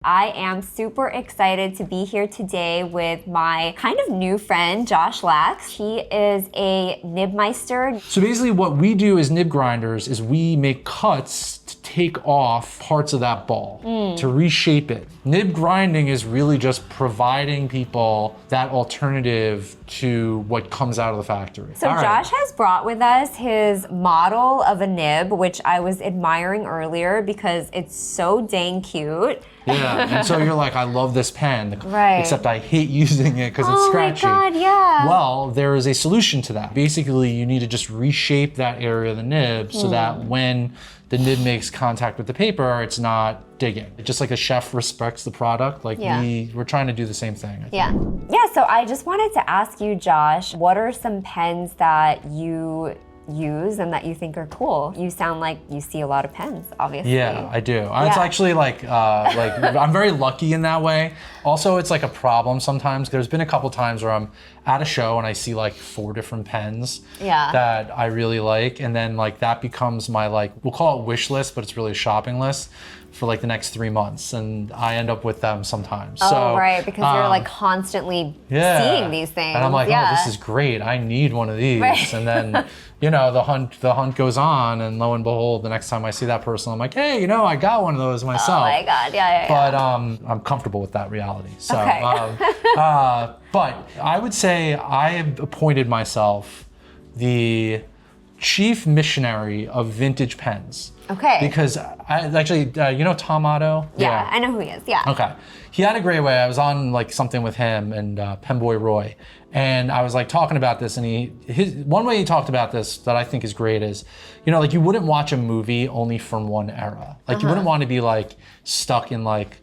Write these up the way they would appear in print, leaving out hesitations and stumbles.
I am super excited to be here today with my kind of new friend, Josh Lax. He is a nibmeister. So basically what we do as nib grinders is we make cuts to take off parts of that ball, to reshape it. Nib grinding is really just providing people that alternative to what comes out of the factory. So Josh has brought with us his model of a nib, which I was admiring earlier because it's so dang cute. Yeah, and so you're like, I love this pen, right, except I hate using it because it's scratchy. Oh my God, yeah. Well, there is a solution to that. Basically, you need to just reshape that area of the nib so that when the nib makes contact with the paper, it's not digging. Just like a chef respects the product, like we're trying to do the same thing. Yeah, so I just wanted to ask you, Josh, what are some pens that you use and that you think are cool? You sound like you see a lot of pens, obviously. Yeah, I do. It's actually like I'm very lucky in that way. Also, it's like a problem sometimes. There's been a couple times where I'm at a show and I see like 4 different pens that I really like, and then like that becomes my we'll call it wish list, but it's really a shopping list for like the next 3 months, and I end up with them sometimes. Oh, right, because you're like constantly seeing these things. And I'm like, oh, this is great. I need one of these. Right. And then, the hunt goes on, and lo and behold, the next time I see that person, I'm like, hey, I got one of those myself. Oh my God, yeah. But I'm comfortable with that reality. So, but I would say I have appointed myself the chief missionary of vintage pens. Okay. Because Tom Otto? Yeah, I know who he is, yeah. Okay. He had a great way. I was on like something with him and Penboy Roy, and I was like talking about this, and one way he talked about this that I think is great is, like you wouldn't watch a movie only from one era. Like you wouldn't want to be like stuck in like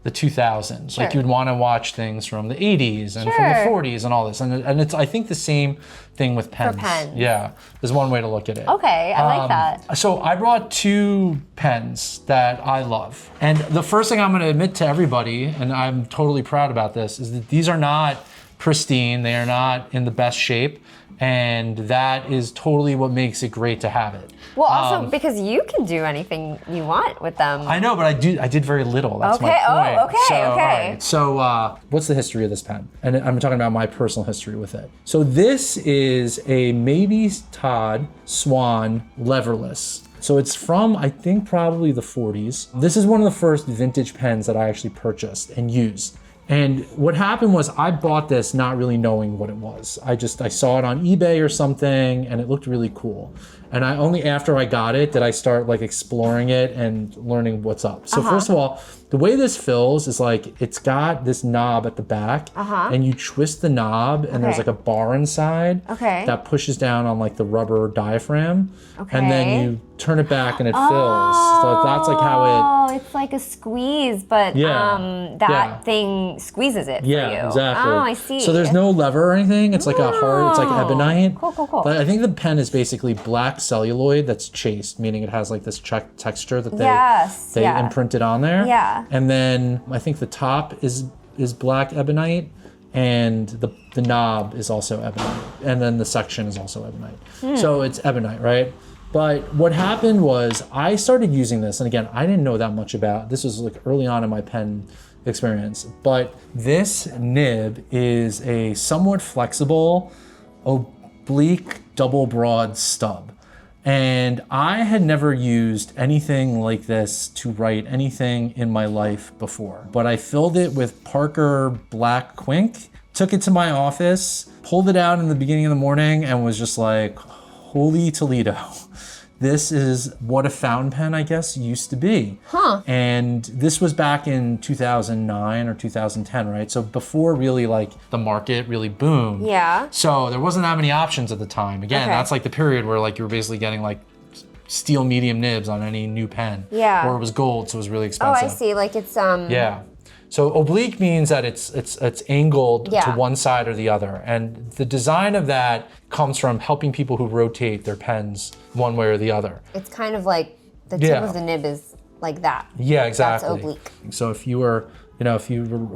the 2000s. Sure. Like you would want to watch things from the 80s and from the 40s and all this. And it's, I think, the same thing with pens. For pens. Yeah, there's one way to look at it. Okay, I like that. So I brought 2 pens that I love. And the first thing I'm going to admit to everybody, and I'm totally proud about this, is that these are not pristine. They are not in the best shape. And that is totally what makes it great to have it. Well, also because you can do anything you want with them. I know, but I did very little. That's my point. Oh, okay, so, okay. All right. So what's the history of this pen? And I'm talking about my personal history with it. So this is a Mabie Todd Swan Leverless. So it's from, I think, probably the 40s. This is one of the first vintage pens that I actually purchased and used. And what happened was I bought this not really knowing what it was. I saw it on eBay or something, and it looked really cool. And only after I got it did I start like exploring it and learning what's up. So first of all, the way this fills is like it's got this knob at the back, and you twist the knob, and there's like a bar inside that pushes down on like the rubber diaphragm, and then you turn it back and it fills. So that's like how it. Oh, it's like a squeeze, but that thing squeezes it for you. Yeah, exactly. Oh, I see. So there's no lever or anything. It's like a hard. It's like ebonite. Cool. But I think the pen is basically black celluloid that's chased, meaning it has like this texture that they imprinted on there. Yeah. And then I think the top is black ebonite, and the knob is also ebonite, and then the section is also ebonite. So it's ebonite, right? But what happened was I started using this, and again, I didn't know that much about. This was like early on in my pen experience. But this nib is a somewhat flexible, oblique, double broad stub. And I had never used anything like this to write anything in my life before. But I filled it with Parker Black Quink, took it to my office, pulled it out in the beginning of the morning, and was just like, holy Toledo. This is what a fountain pen, I guess, used to be. And this was back in 2009 or 2010, right? So before really like the market really boomed. Yeah. So there wasn't that many options at the time. Again, that's like the period where like you were basically getting like steel medium nibs on any new pen. Yeah. Or it was gold, so it was really expensive. Oh, I see. Like it's Yeah. So oblique means that it's angled to one side or the other. And the design of that comes from helping people who rotate their pens one way or the other. It's kind of like the tip of the nib is like that. Yeah, exactly. That's oblique. So if you were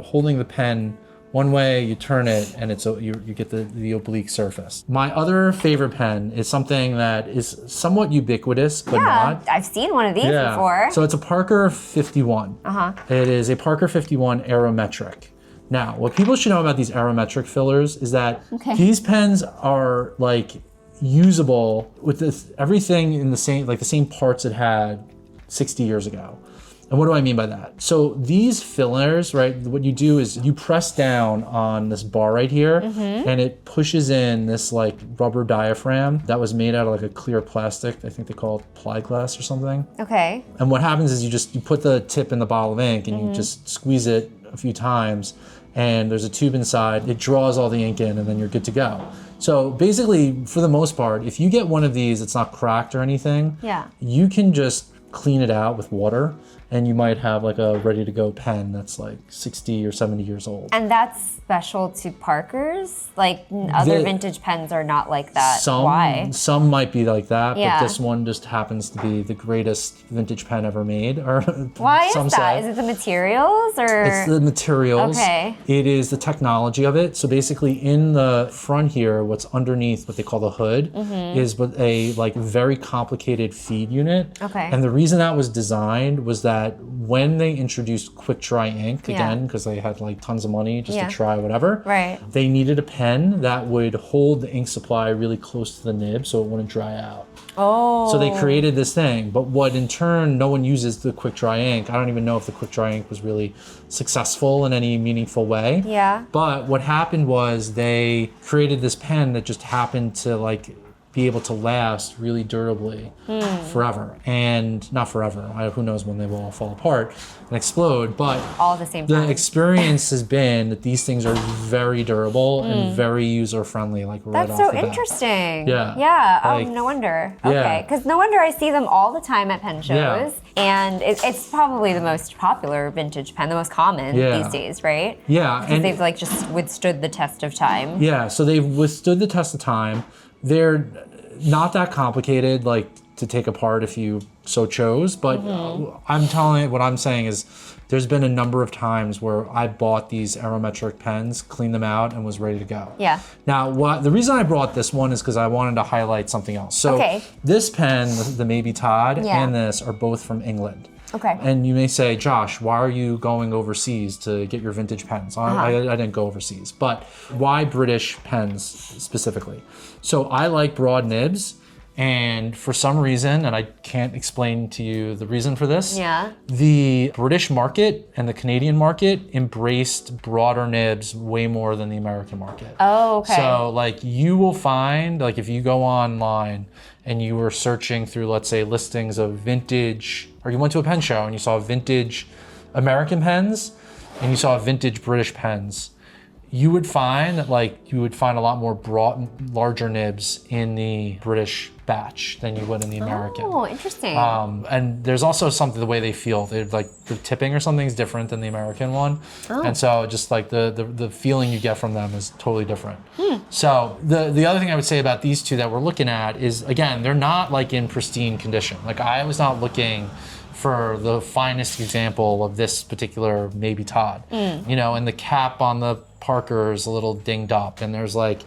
holding the pen one way, you turn it, and you get the oblique surface. My other favorite pen is something that is somewhat ubiquitous, but not. I've seen one of these before. So it's a Parker 51. It is a Parker 51 Aerometric. Now, what people should know about these Aerometric fillers is that these pens are like usable with everything in the same parts it had 60 years ago. And what do I mean by that? So these fillers, right, what you do is you press down on this bar right here and it pushes in this like rubber diaphragm that was made out of like a clear plastic. I think they call it plyglass or something. Okay. And what happens is you put the tip in the bottle of ink and you just squeeze it a few times and there's a tube inside. It draws all the ink in and then you're good to go. So basically, for the most part, if you get one of these, it's not cracked or anything, you can just clean it out with water and you might have like a ready to go pen that's like 60 or 70 years old. And that's special to Parkers? Like other vintage pens are not like that. Why? Some might be like that, but this one just happens to be the greatest vintage pen ever made. Or why is that? Is it the materials or? It's the materials. Okay. It is the technology of it. So basically in the front here, what's underneath what they call the hood is with a like very complicated feed unit. Okay. And the reason that was designed was that when they introduced quick dry ink, again, because they had like tons of money just to try whatever, they needed a pen that would hold the ink supply really close to the nib so it wouldn't dry out. Oh. So they created this thing, but what in turn, no one uses the quick dry ink. I don't even know if the quick dry ink was really successful in any meaningful way. Yeah. But what happened was they created this pen that just happened to like be able to last really durably forever. And not forever, who knows when they will all fall apart and explode, but all at the same time. The experience has been that these things are very durable and very user-friendly, like right off the bat. That's so interesting. Yeah. Yeah, like, no wonder. Okay, because no wonder I see them all the time at pen shows. And it's probably the most popular vintage pen, the most common these days, right? Yeah. Because they've like just withstood the test of time. Yeah, so they've withstood the test of time. They're not that complicated, like to take apart if you so chose, but I'm telling you, what I'm saying is there's been a number of times where I bought these Aerometric pens, cleaned them out, and was ready to go. Yeah. Now, the reason I brought this one is because I wanted to highlight something else. So this pen, the Mabie Todd, and this are both from England. Okay. And you may say, Josh, why are you going overseas to get your vintage pens? I didn't go overseas, but why British pens specifically? So I like broad nibs, and for some reason, and I can't explain to you the reason for this, the British market and the Canadian market embraced broader nibs way more than the American market. Oh, okay. So like you will find, like if you go online and you were searching through, let's say, listings of vintage, or you went to a pen show and you saw vintage American pens and you saw vintage British pens, you would find that a lot more broad, larger nibs in the British batch than you would in the American. Oh, interesting. And there's also something, the way they feel. They're like the tipping or something is different than the American one. And so just like the feeling you get from them is totally different. So the other thing I would say about these two that we're looking at is, again, they're not like in pristine condition. Like I was not looking for the finest example of this particular Mabie Todd. You know, and the cap on the Parker is a little dinged up and there's like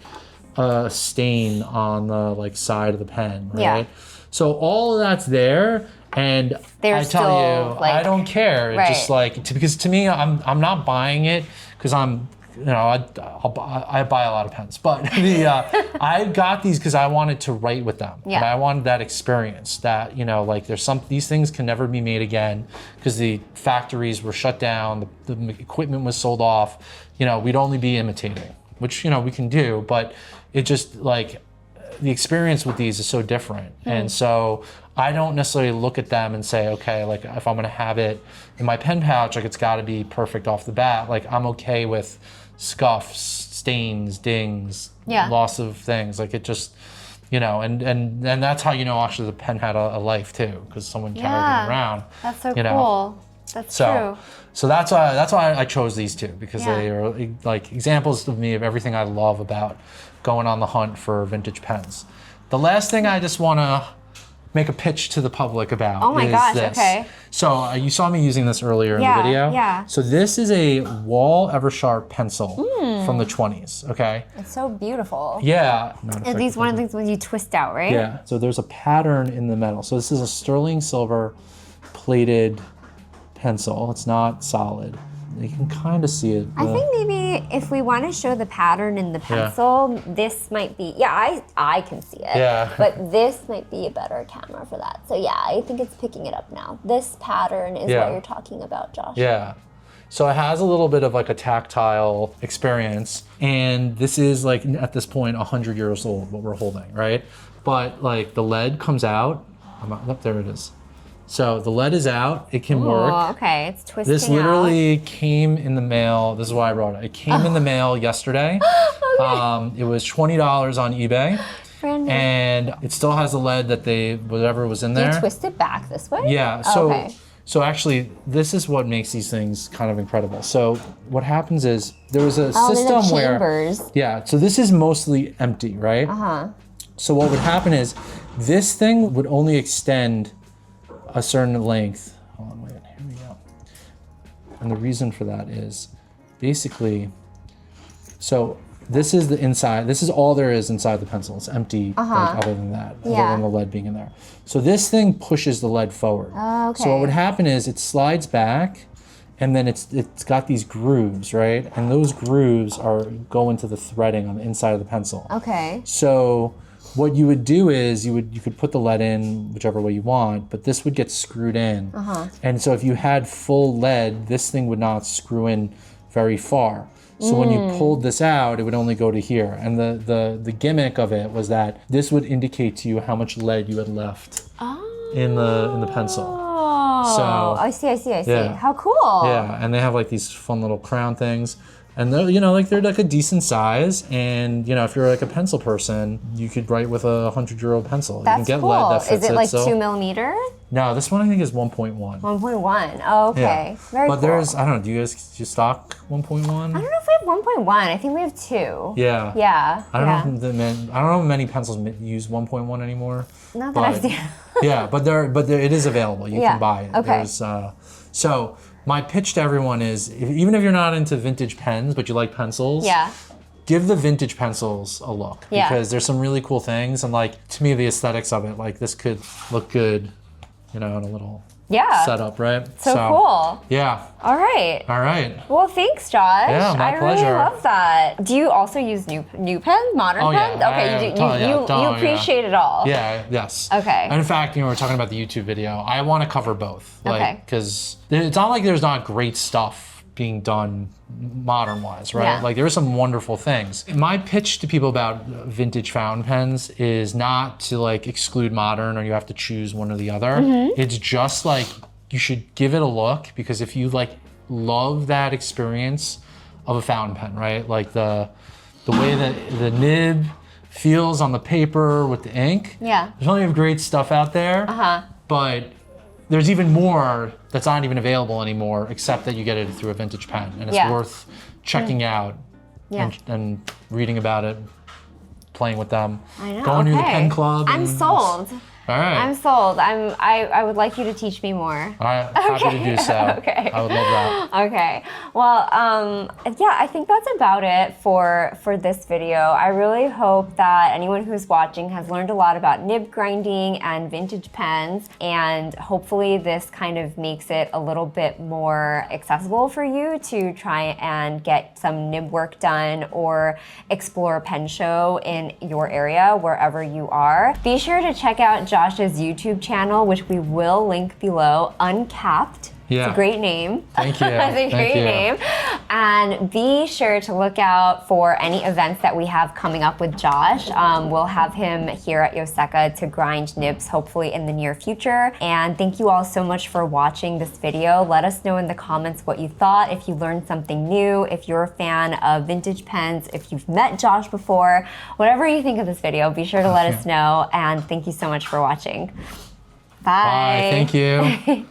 a stain on the like side of the pen, right? So all of that's there, and I tell you, like, I don't care. It's just like, because to me, I'm not buying it because I'm, you know, I buy a lot of pens, but I got these because I wanted to write with them, and I wanted that experience. That, you know, like these things can never be made again because the factories were shut down, the equipment was sold off. You know, we'd only be imitating, which, you know, we can do, but it just like the experience with these is so different. And so I don't necessarily look at them and say, okay, like if I'm gonna have it in my pen pouch, like it's gotta be perfect off the bat. Like I'm okay with scuffs, stains, dings, loss of things. Like it just, you know, and that's how you know actually the pen had a life too, because someone carried it around. That's so cool. Know. That's true. So that's why I chose these two, because they are like examples to me of everything I love about going on the hunt for vintage pens. The last thing I just want to make a pitch to the public about. Oh my gosh, okay. So you saw me using this earlier in the video. Yeah. So this is a Wahl Eversharp pencil from the 20s, okay? It's so beautiful. Yeah. Are these one of the things when you twist out, right? Yeah, so there's a pattern in the metal. So this is a sterling silver plated pencil. It's not solid. You can kind of see it. I think maybe if we want to show the pattern in the pencil, this might be, I can see it. Yeah. But this might be a better camera for that. So yeah, I think it's picking it up now. This pattern is what you're talking about, Josh. Yeah. So it has a little bit of like a tactile experience. And this is like, at this point, 100 years old, what we're holding, right? But like the lead comes out. There it is. So the lead is out, it can work. Oh, okay, it's twisting This literally came in the mail, this is why I brought it. It came in the mail yesterday. It was $20 on eBay. Brand new. And it still has the lead that whatever was in there. Do you twist it back this way? Yeah, so actually, this is what makes these things kind of incredible. So what happens is, there was a system where, yeah, so this is mostly empty, right? So what would happen is, this thing would only extend a certain length. Hold on, wait, here we go. And the reason for that is basically, so this is the inside, this is all there is inside the pencil. It's empty, like, other than that, other than the lead being in there. So this thing pushes the lead forward. Oh, okay. So what would happen is it slides back, and then it's got these grooves, right? And those grooves go into the threading on the inside of the pencil. Okay. So what you would do is you could put the lead in whichever way you want, but this would get screwed in. And so if you had full lead, this thing would not screw in very far. So when you pulled this out, it would only go to here. And the gimmick of it was that this would indicate to you how much lead you had left in the pencil. So I see. Yeah. How cool. Yeah, and they have like these fun little crown things. And they're, they're like a decent size. And, if you're like a pencil person, you could write with a 100-year-old pencil. That's you can get cool. lead that fits Is it like so. 2 millimeter? No, this one I think is 1.1. 1.1. Oh, okay. Yeah. Very cool. But there's, I don't know, do you stock 1.1? I don't know if we have 1.1. I think we have 2. Yeah. Yeah. I don't know if many pencils use 1.1 anymore. Not that I've seen. Yeah, but it is available. You can buy it. Okay. So my pitch to everyone is, even if you're not into vintage pens, but you like pencils, give the vintage pencils a look, because there's some really cool things. And like, to me, the aesthetics of it, like this could look good, in a little setup, right? So cool. Yeah. All right. All right. Well, thanks, Josh. Yeah, my pleasure. I really love that. Do you also use new pens, modern pens? Yeah. Okay, you appreciate it all. Yeah, yes. Okay. And in fact, we're talking about the YouTube video. I want to cover both. Because it's not like there's not great stuff being done modern-wise, right? Yeah. Like, there are some wonderful things. My pitch to people about vintage fountain pens is not to like exclude modern, or you have to choose one or the other. It's just like, you should give it a look, because if you like love that experience of a fountain pen, right? Like the way that the nib feels on the paper with the ink. Yeah. There's plenty of great stuff out there. But there's even more that's not even available anymore, except that you get it through a vintage pen, and it's worth checking out and reading about it, playing with them. I know. Going to the pen club. I'm sold. All right. I'm sold. I would like you to teach me more. All right. Happy to do so. Okay. I would love that. Okay. Well, yeah, I think that's about it for this video. I really hope that anyone who's watching has learned a lot about nib grinding and vintage pens, and hopefully this kind of makes it a little bit more accessible for you to try and get some nib work done or explore a pen show in your area, wherever you are. Be sure to check out Josh's YouTube channel, which we will link below, Uncapped. Yeah. It's a great name. Thank you. It's a great name. And be sure to look out for any events that we have coming up with Josh. We'll have him here at Yoseka to grind nibs hopefully in the near future. And thank you all so much for watching this video. Let us know in the comments what you thought, if you learned something new, if you're a fan of vintage pens, if you've met Josh before, whatever you think of this video, be sure to let us know. And thank you so much for watching. Bye. Bye. Thank you.